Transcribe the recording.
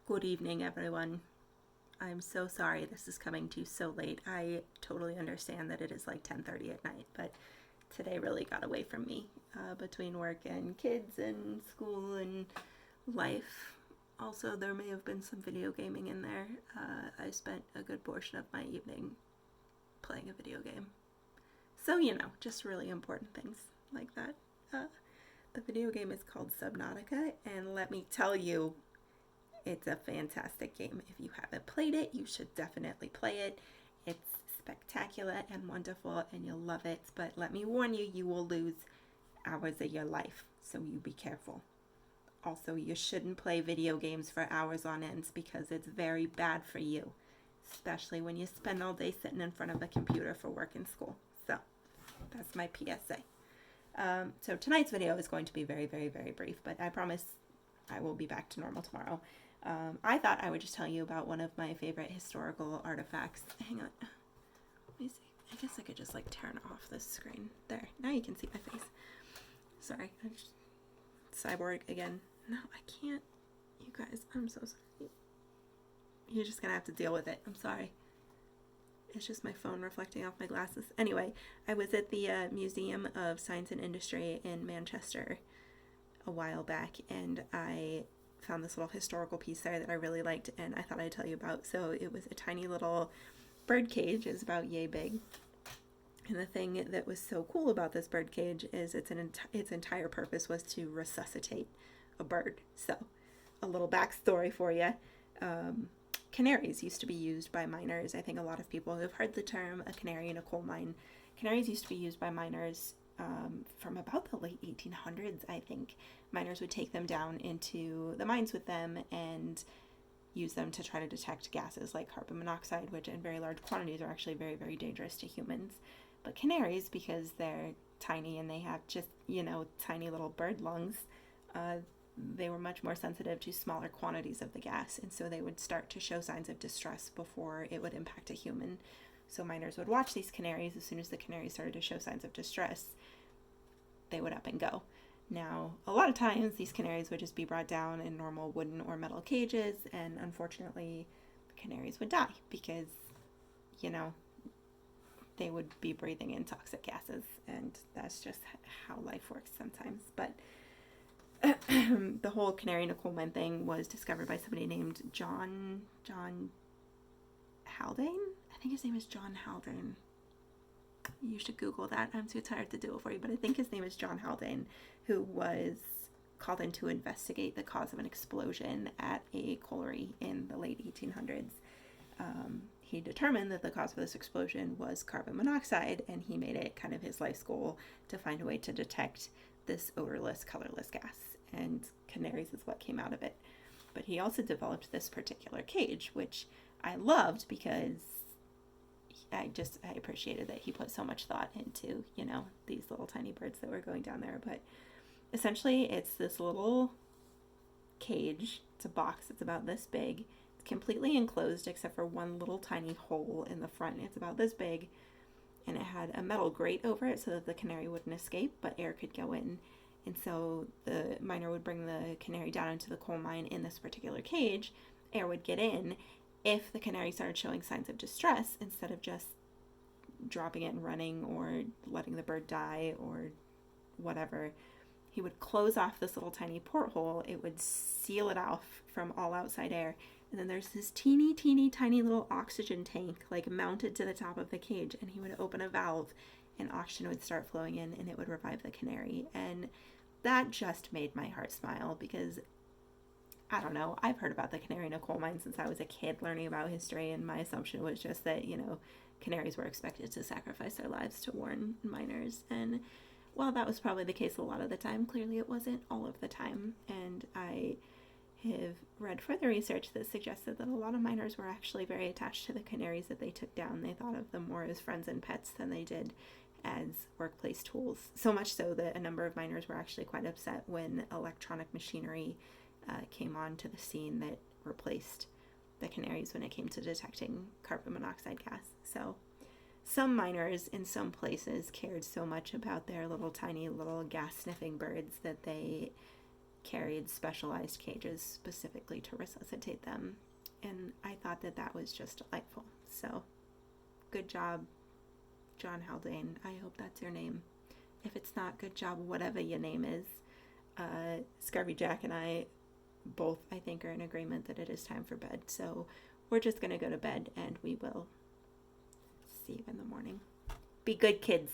Good evening, everyone. I'm so sorry this is coming to you so late. I totally understand that it is like 10:30 at night, but today really got away from me between work and kids and school and life. Also, there may have been some video gaming in there. I spent a good portion of my evening playing a video game. So, just really important things like that. Uh, the video game is called Subnautica, and let me tell you, it's a fantastic game. If you haven't played it, you should definitely play it. It's spectacular and wonderful, and you'll love it. But let me warn you, you will lose hours of your life, so you be careful. Also, you shouldn't play video games for hours on end because it's very bad for you, especially when you spend all day sitting in front of a computer for work and school. So, that's my PSA. So tonight's video is going to be very, very, very brief, but I promise I will be back to normal tomorrow. I thought I would just tell you about one of my favorite historical artifacts. Hang on. Let me see. I guess I could just like turn off this screen. There. Now you can see my face. Sorry. I'm just cyborg again. No, I can't. You guys, I'm so sorry. You're just gonna have to deal with it. I'm sorry. It's just my phone reflecting off my glasses. Anyway, I was at the Museum of Science and Industry in Manchester a while back, and I found this little historical piece there that I really liked, and I thought I'd tell you about. So it was a tiny little bird cage. It's about yay big. And the thing that was so cool about this bird cage is its entire purpose was to resuscitate a bird. So a little backstory for you. Canaries used to be used by miners. I think a lot of people have heard the term a canary in a coal mine. Canaries used to be used by miners from about the late 1800s, I think. Miners would take them down into the mines with them and use them to try to detect gases like carbon monoxide, which in very large quantities are actually very, very dangerous to humans. But canaries, because they're tiny and they have just, tiny little bird lungs, they were much more sensitive to smaller quantities of the gas, and so they would start to show signs of distress before it would impact a human. So miners would watch these canaries. As soon as the canaries started to show signs of distress, they would up and go. Now, a lot of times these canaries would just be brought down in normal wooden or metal cages, and unfortunately, the canaries would die because, they would be breathing in toxic gases, and that's just how life works sometimes. But the whole canary in a coal mine thing was discovered by somebody named John Haldane. I think his name is John Haldane. You should Google that. I'm too tired to do it for you, but I think his name is John Haldane, who was called in to investigate the cause of an explosion at a colliery in the late 1800s. He determined that the cause of this explosion was carbon monoxide, and he made it kind of his life's goal to find a way to detect this odorless, colorless gas, and canaries is what came out of it. But he also developed this particular cage, which I loved because I appreciated that he put so much thought into, these little tiny birds that were going down there. But essentially, it's this little cage. It's a box. It's about this big. It's completely enclosed except for one little tiny hole in the front. It's about this big, and it had a metal grate over it so that the canary wouldn't escape, but air could go in. And so the miner would bring the canary down into the coal mine in this particular cage. Air would get in. If the canary started showing signs of distress, instead of just dropping it and running or letting the bird die or whatever, he would close off this little tiny porthole. It would seal it off from all outside air. And then there's this teeny, teeny, tiny little oxygen tank like mounted to the top of the cage. And he would open a valve and oxygen would start flowing in and it would revive the canary. And that just made my heart smile because, I don't know, I've heard about the canary in a coal mine since I was a kid learning about history, and my assumption was just that, canaries were expected to sacrifice their lives to warn miners. And while that was probably the case a lot of the time, clearly it wasn't all of the time. And I have read further research that suggested that a lot of miners were actually very attached to the canaries that they took down. They thought of them more as friends and pets than they did as workplace tools. So much so that a number of miners were actually quite upset when electronic machinery came onto the scene that replaced the canaries when it came to detecting carbon monoxide gas. So some miners in some places cared so much about their little tiny little gas sniffing birds that they carried specialized cages specifically to resuscitate them. And I thought that that was just delightful. So good job, John Haldane. I hope that's your name. If it's not, good job, whatever your name is. Scurvy Jack and I both, I think, are in agreement that it is time for bed. So we're just going to go to bed, and we will see you in the morning. Be good, kids.